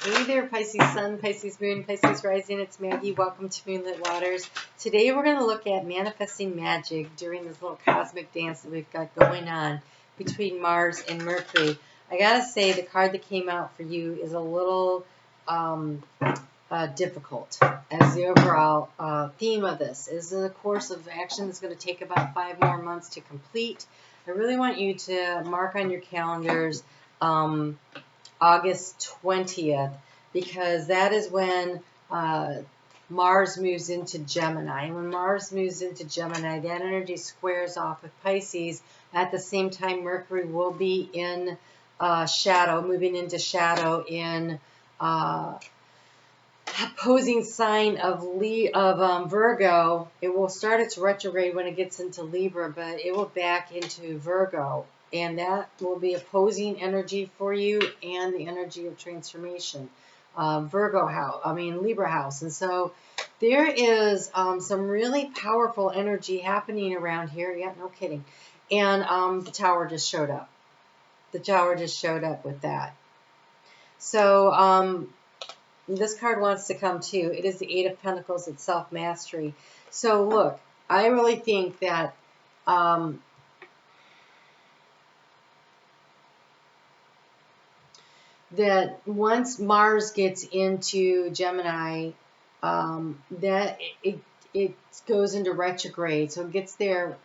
Hey there, Pisces Sun, Pisces Moon, Pisces Rising. It's Maggie. Welcome to Moonlit Waters. Today we're going to look at manifesting magic during this little cosmic dance that we've got going on between Mars and Mercury. I got to say, the card that came out for you is a little difficult, as the overall theme of this is a course of action that's going to take about 5 more months to complete. I really want you to mark on your calendars August 20th, because that is when Mars moves into Gemini. And when Mars moves into Gemini, that energy squares off with Pisces. At the same time, Mercury will be in shadow, moving into shadow in opposing sign of Virgo. It will start its retrograde when it gets into Libra, but it will back into Virgo. And that will be opposing energy for you and the energy of transformation. Libra house. And so there is some really powerful energy happening around here. Yeah, no kidding. And the Tower just showed up. The Tower just showed up with that. So this card wants to come too. It is the Eight of Pentacles. It's self-mastery. So look, I really think that that once Mars gets into Gemini, that it goes into retrograde. So it gets there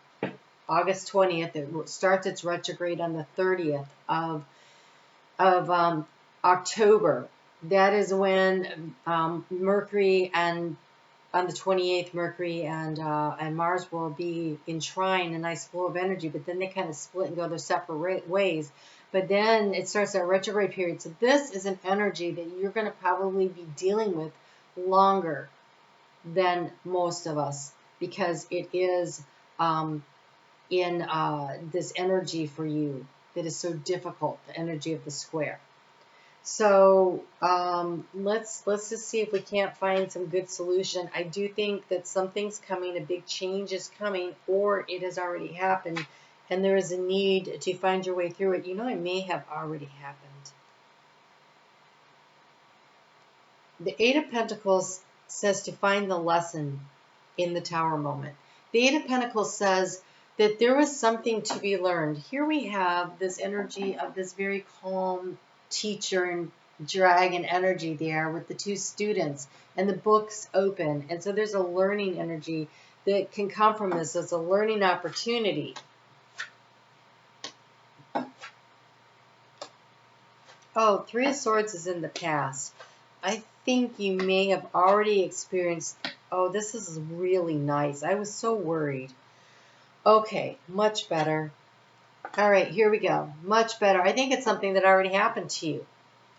August 20th. It starts its retrograde on the 30th of October. That is when Mercury and on the 28th, Mercury and Mars will be in trine, a nice flow of energy, but then they kind of split and go their separate ways. But then it starts that retrograde period. So this is an energy that you're going to probably be dealing with longer than most of us, because it is in this energy for you that is so difficult, the energy of the square. So let's just see if we can't find some good solution. I do think that something's coming, a big change is coming, or it has already happened, and there is a need to find your way through it. You know, it may have already happened. The Eight of Pentacles says to find the lesson in the Tower moment. The Eight of Pentacles says that there was something to be learned. Here we have this energy of this very calm teacher and dragon energy there with the two students and the books open. And so there's a learning energy that can come from this. So it's a learning opportunity. Oh, Three of Swords is in the past. I think you may have already experienced, oh, this is really nice. I was so worried. Okay, much better. All right, here we go. Much better. I think it's something that already happened to you.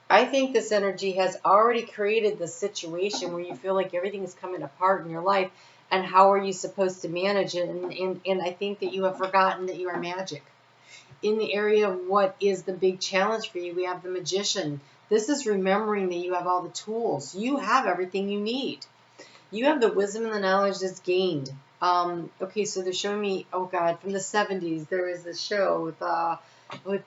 I think this energy has already created the situation where you feel like everything is coming apart in your life, and how are you supposed to manage it? And I think that you have forgotten that you are magic. In the area of what is the big challenge for you, we have the Magician. This is remembering that you have all the tools. You have everything you need. You have the wisdom and the knowledge that's gained. Okay, so they're showing me, oh God, from the 70s, there was this show with what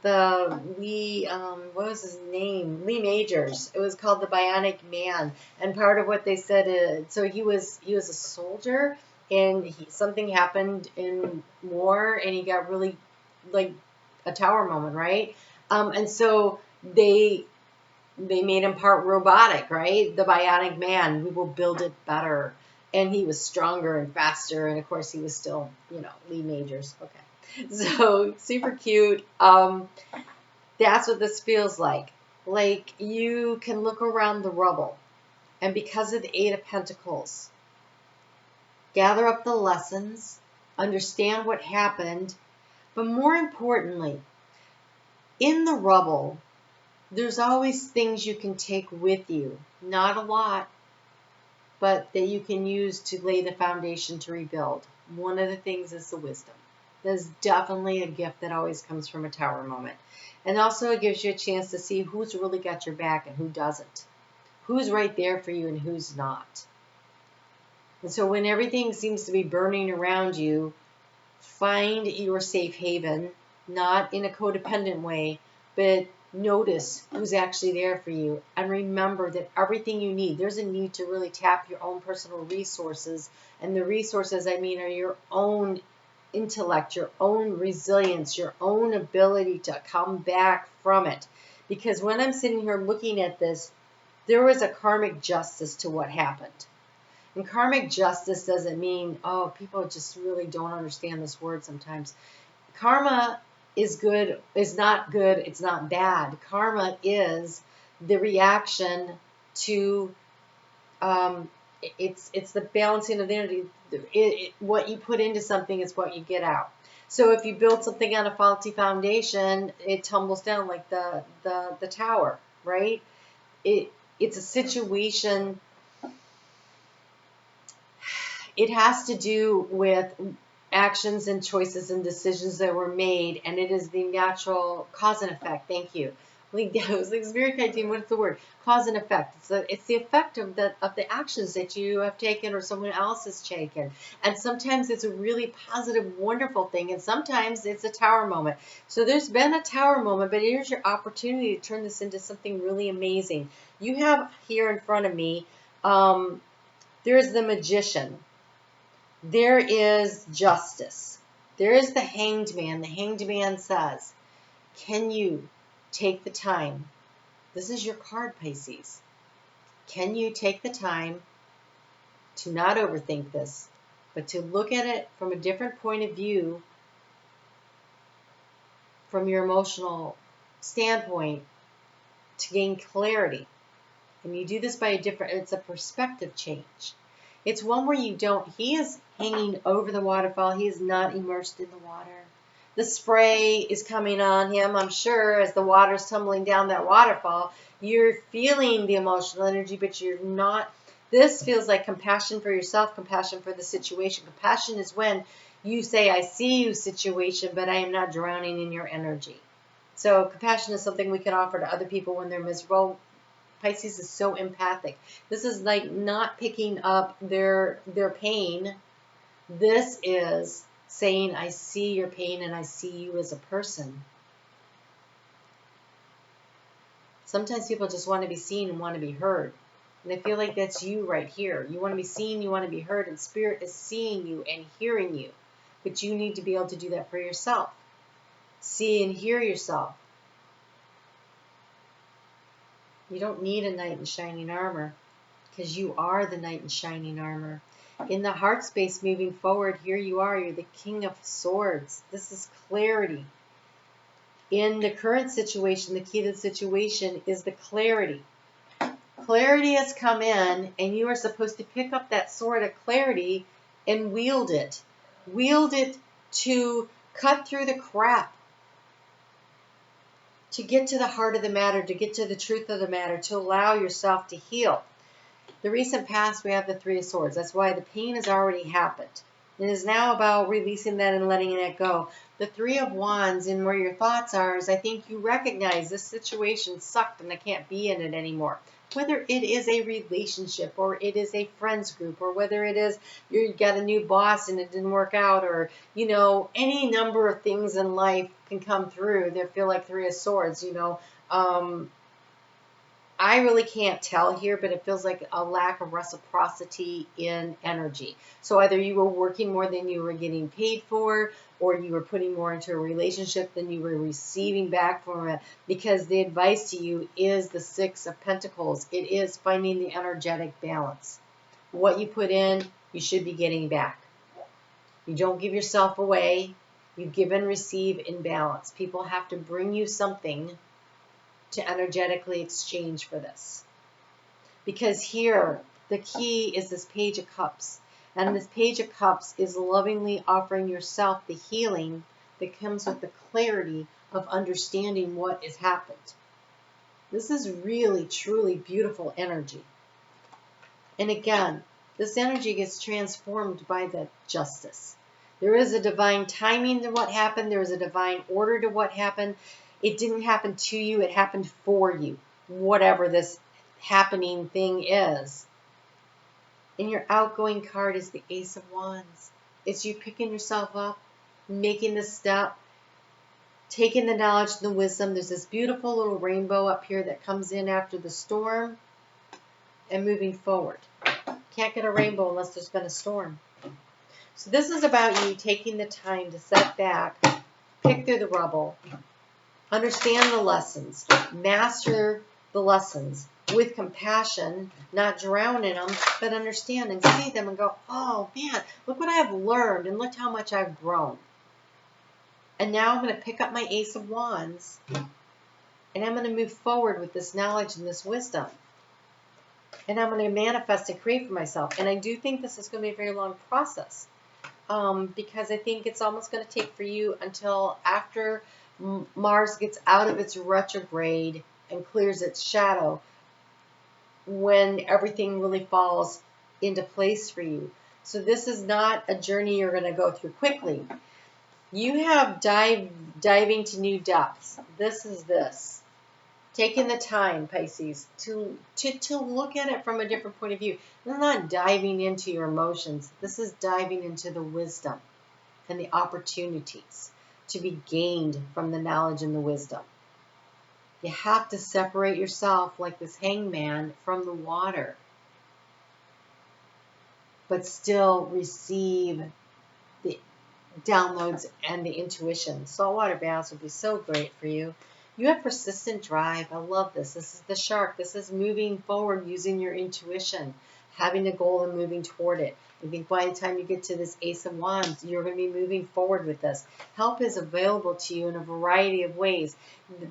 was his name? Lee Majors. It was called The Bionic Man. And part of what they said is, so he was a soldier, and something happened in war, and he got really, like, a tower moment, right? And so they made him part robotic, right? The Bionic Man. We will build it better. And he was stronger and faster, and of course he was still, Lee Majors. Okay, so super cute. That's what this feels like. Like, you can look around the rubble, and because of the Eight of Pentacles, gather up the lessons, understand what happened, but more importantly, in the rubble, there's always things you can take with you. Not a lot, but that you can use to lay the foundation to rebuild. One of the things is the wisdom. There's definitely a gift that always comes from a Tower moment. And also it gives you a chance to see who's really got your back and who doesn't. Who's right there for you and who's not. And so when everything seems to be burning around you, find your safe haven, not in a codependent way, but notice who's actually there for you, and remember that everything you need, there's a need to really tap your own personal resources. And the resources, I mean, are your own intellect, your own resilience, your own ability to come back from it. Because when I'm sitting here looking at this, there was a karmic justice to what happened. And karmic justice doesn't mean, oh, people just really don't understand this word sometimes. Karma is good, is not good, it's not bad. Karma is the reaction to, it's the balancing of the energy. What you put into something is what you get out. So if you build something on a faulty foundation, it tumbles down like the tower, right? It's a situation. It has to do with actions and choices and decisions that were made, and it is the natural cause and effect. Thank you. It was like Spirit Guide team. What's the word? Cause and effect. It's the effect of the actions that you have taken or someone else has taken. And sometimes it's a really positive, wonderful thing, and sometimes it's a tower moment. So there's been a tower moment, but here's your opportunity to turn this into something really amazing. You have here in front of me, there's the Magician. There is justice. There is the Hanged Man. The Hanged Man says, can you take the time? This is your card, Pisces. Can you take the time to not overthink this, but to look at it from a different point of view, from your emotional standpoint, to gain clarity? And you do this by it's a perspective change. It's one where you don't, he is hanging over the waterfall. He is not immersed in the water. The spray is coming on him, I'm sure, as the water's tumbling down that waterfall. You're feeling the emotional energy, but you're not. This feels like compassion for yourself, compassion for the situation. Compassion is when you say, I see you, situation, but I am not drowning in your energy. So compassion is something we can offer to other people when they're miserable. Pisces is so empathic. This is like not picking up their pain. This is saying, I see your pain and I see you as a person. Sometimes people just want to be seen and want to be heard. And I feel like that's you right here. You want to be seen, you want to be heard, and Spirit is seeing you and hearing you. But you need to be able to do that for yourself. See and hear yourself. You don't need a knight in shining armor, because you are the knight in shining armor. In the heart space moving forward, here you are. You're the King of Swords. This is clarity. In the current situation, the key to the situation is the clarity. Clarity has come in, and you are supposed to pick up that sword of clarity and wield it. Wield it to cut through the crap, to get to the heart of the matter, to get to the truth of the matter, to allow yourself to heal. The recent past, we have the Three of Swords. That's why the pain has already happened. It is now about releasing that and letting it go. The Three of Wands, and where your thoughts are, is I think you recognize this situation sucked and I can't be in it anymore. Whether it is a relationship or it is a friends group, or whether it is you got a new boss and it didn't work out, or, you know, any number of things in life can come through that feel like Three of Swords, you know. I really can't tell here, but it feels like a lack of reciprocity in energy. So either you were working more than you were getting paid for, or you were putting more into a relationship than you were receiving back from it, because the advice to you is the Six of Pentacles. It is finding the energetic balance. What you put in, you should be getting back. You don't give yourself away. You give and receive in balance. People have to bring you something to energetically exchange for this. Because here, the key is this Page of Cups. And this Page of Cups is lovingly offering yourself the healing that comes with the clarity of understanding what has happened. This is really, truly beautiful energy. And again, this energy gets transformed by the justice. There is a divine timing to what happened. There is a divine order to what happened. It didn't happen to you. It happened for you, whatever this happening thing is. And your outgoing card is the Ace of Wands. It's you picking yourself up, making the step taking the knowledge and the wisdom. There's this beautiful little rainbow up here that comes in after the storm, and moving forward. Can't get a rainbow unless there's been a storm. So this is about you taking the time to step back, pick through the rubble, understand the lessons, master the lessons with compassion, not drown in them, but understand and see them and go, oh man, look what I've learned and look how much I've grown. And now I'm going to pick up my Ace of Wands and I'm going to move forward with this knowledge and this wisdom. And I'm going to manifest and create for myself. And I do think this is going to be a very long process. Because I think it's almost going to take for you until after Mars gets out of its retrograde and clears its shadow, when everything really falls into place for you. So this is not a journey you're going to go through quickly. You have diving to new depths. This is this. Taking the time, Pisces, to look at it from a different point of view. This is not diving into your emotions. This is diving into the wisdom and the opportunities to be gained from the knowledge and the wisdom. You have to separate yourself like this hangman from the water, but still receive the downloads and the intuition. Saltwater baths would be so great for you. You have persistent drive. I love this. This is the shark. This is moving forward using your intuition, having a goal and moving toward it. I think by the time you get to this Ace of Wands, you're going to be moving forward with this. Help is available to you in a variety of ways.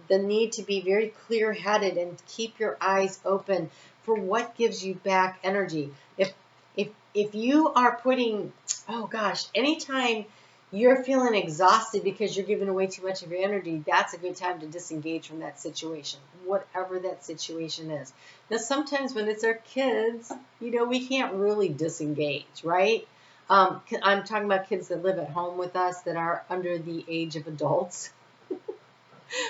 The need to be very clear-headed and keep your eyes open for what gives you back energy. If you are putting, oh gosh, anytime you're feeling exhausted because you're giving away too much of your energy, that's a good time to disengage from that situation, whatever that situation is. Now, sometimes when it's our kids, we can't really disengage, right? I'm talking about kids that live at home with us that are under the age of adults.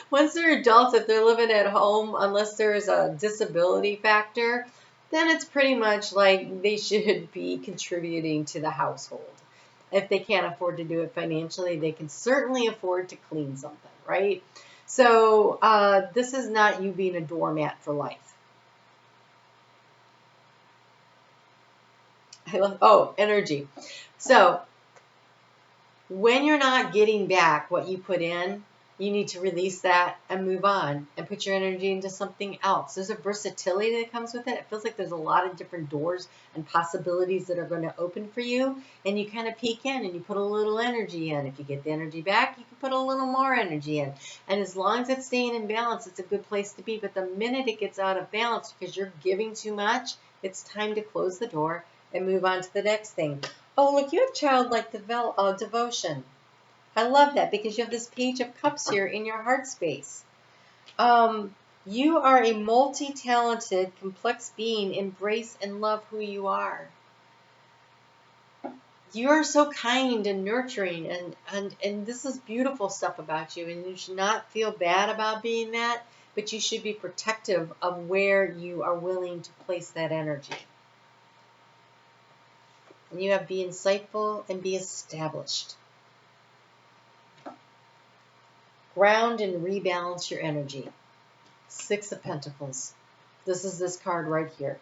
Once they're adults, if they're living at home, unless there's a disability factor, then it's pretty much like they should be contributing to the household. If they can't afford to do it financially, they can certainly afford to clean something, right? So this is not you being a doormat for life. Energy. So when you're not getting back what you put in, you need to release that and move on and put your energy into something else. There's a versatility that comes with it. It feels like there's a lot of different doors and possibilities that are going to open for you. And you kind of peek in and you put a little energy in. If you get the energy back, you can put a little more energy in. And as long as it's staying in balance, it's a good place to be. But the minute it gets out of balance because you're giving too much, it's time to close the door and move on to the next thing. Oh, look, you have childlike devotion. I love that because you have this Page of Cups here in your heart space. You are a multi-talented, complex being. Embrace and love who you are. You are so kind and nurturing, and this is beautiful stuff about you, and you should not feel bad about being that, but you should be protective of where you are willing to place that energy. And you have be insightful and be established. Ground and rebalance your energy. Six of Pentacles. This is this card right here.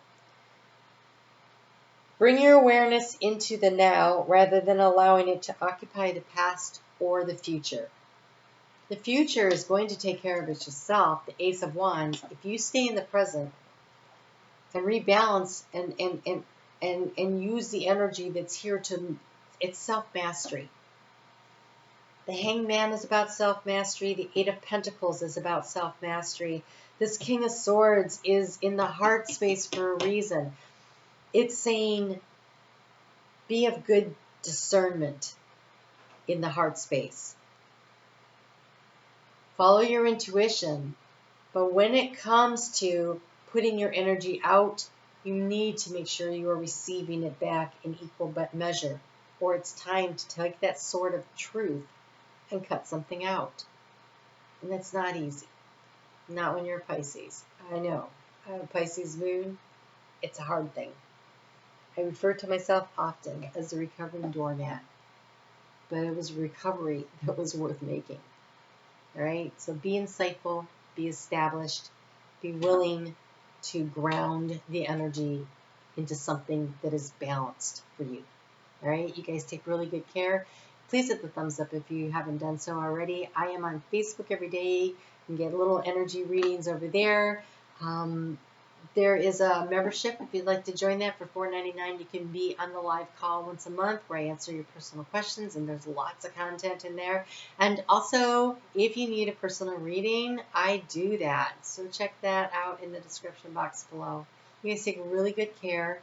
Bring your awareness into the now rather than allowing it to occupy the past or the future. The future is going to take care of it yourself, the Ace of Wands. If you stay in the present and rebalance and use the energy that's here it's self-mastery. The Hangman is about self-mastery. The Eight of Pentacles is about self-mastery. This King of Swords is in the heart space for a reason. It's saying be of good discernment in the heart space. Follow your intuition. But when it comes to putting your energy out, you need to make sure you are receiving it back in equal measure. Or it's time to take that sword of truth and cut something out. And that's not easy. Not when you're a Pisces. I know. I have a Pisces moon. It's a hard thing. I refer to myself often as a recovering doormat. But it was a recovery that was worth making. All right, so be insightful, be established, be willing to ground the energy into something that is balanced for you. All right, you guys take really good care. Please hit the thumbs up if you haven't done so already. I am on Facebook every day. You can get little energy readings over there. There is a membership if you'd like to join that for $4.99. You can be on the live call once a month where I answer your personal questions, and there's lots of content in there. And also, if you need a personal reading, I do that. So check that out in the description box below. You guys take really good care.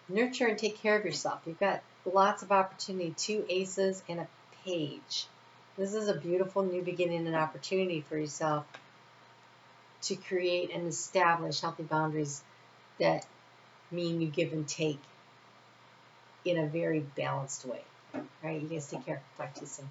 Nurture and take care of yourself. You've got lots of opportunity. 2 aces and a page. This is a beautiful new beginning and opportunity for yourself to create and establish healthy boundaries that mean you give and take in a very balanced way. All right, you guys take care. Talk to you soon.